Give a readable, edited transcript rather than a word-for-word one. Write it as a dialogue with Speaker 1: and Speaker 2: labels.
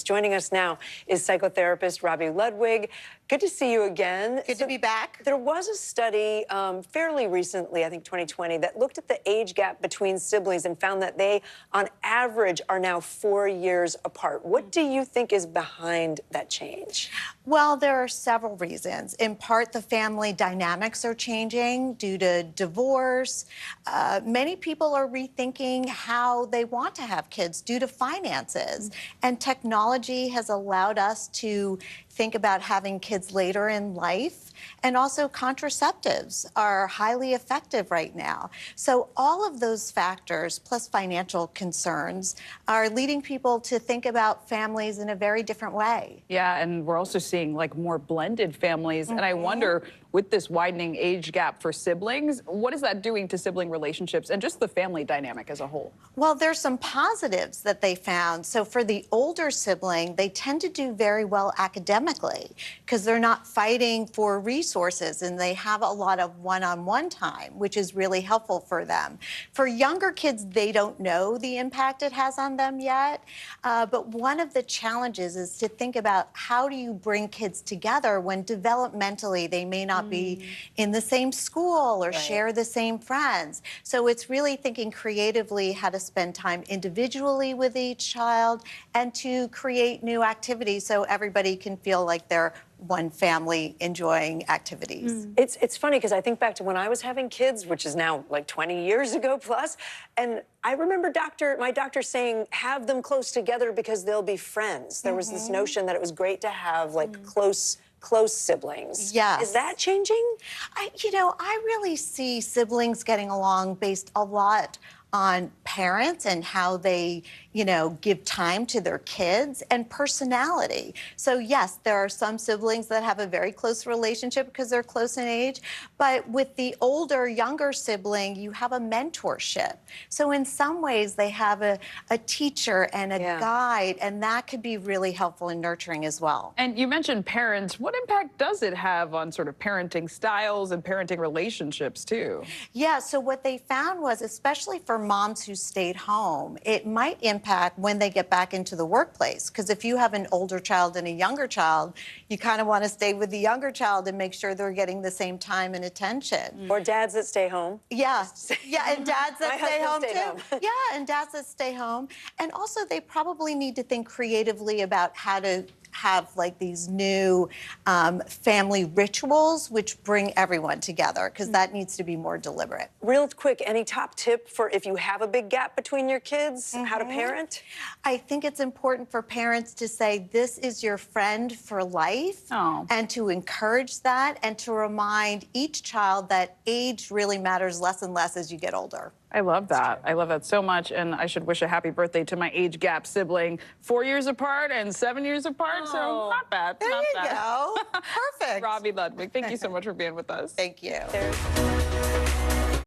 Speaker 1: Joining us now is psychotherapist Robi Ludwig. Good to see you again.
Speaker 2: Good to be back.
Speaker 1: There was a study fairly recently, I think 2020, that looked at the age gap between siblings and found that they, on average, are now 4 years apart. What do you think is behind that change?
Speaker 2: Well, there are several reasons. In part, the family dynamics are changing due to divorce. Many people are rethinking how they want to have kids due to finances. And technology has allowed us to think about having kids later in life. And also contraceptives are highly effective right now. So all of those factors, plus financial concerns, are leading people to think about families in a very different way.
Speaker 3: Yeah, and we're also seeing like more blended families. And I wonder, with this widening age gap for siblings, what is that doing to sibling relationships and just the family dynamic as a whole?
Speaker 2: Well, there's some positives that they found. So for the older sibling, they tend to do very well academically because they're not fighting for resources and they have a lot of one-on-one time, which is really helpful for them. For younger kids, they don't know the impact it has on them yet. But one of the challenges is to think about how do you bring kids together when developmentally they may not be in the same school or share the same friends. So it's really thinking creatively how to spend time individually with each child and to create new activities so everybody can feel like they're one family enjoying activities.
Speaker 1: It's funny because I think back to when I was having kids, which is now like 20 years ago plus, and I remember my doctor saying, have them close together because they'll be friends. There was this notion that it was great to have like close siblings.
Speaker 2: Yes.
Speaker 1: Is that changing?
Speaker 2: I really see siblings getting along based a lot on parents and how they, give time to their kids and personality. So yes, there are some siblings that have a very close relationship because they're close in age, but with the older, younger sibling, you have a mentorship. So in some ways, they have a teacher and a guide, and that could be really helpful and nurturing as well.
Speaker 3: And you mentioned parents. What impact does it have on sort of parenting styles and parenting relationships too?
Speaker 2: Yeah, so what they found was, especially for moms who stayed home, it might impact when they get back into the workplace. Because if you have an older child and a younger child, you kind of want to stay with the younger child and make sure they're getting the same time and attention.
Speaker 1: Or dads that stay home.
Speaker 2: Yeah, and dads that stay home too.
Speaker 1: Home.
Speaker 2: Yeah, and dads that stay home. And also they probably need to think creatively about how to have like these new family rituals which bring everyone together, because that needs to be more deliberate.
Speaker 1: Real quick, any top tip for if you have a big gap between your kids, how to parent?
Speaker 2: I think it's important for parents to say, this is your friend for life, and to encourage that and to remind each child that age really matters less and less as you get older.
Speaker 3: I love that. I love that so much. And I should wish a happy birthday to my age gap sibling. 4 years apart and 7 years apart. So not bad.
Speaker 2: There
Speaker 3: not
Speaker 2: you
Speaker 3: bad.
Speaker 2: go. Perfect.
Speaker 3: Robi Ludwig, thank you so much for being with us.
Speaker 2: Thank you.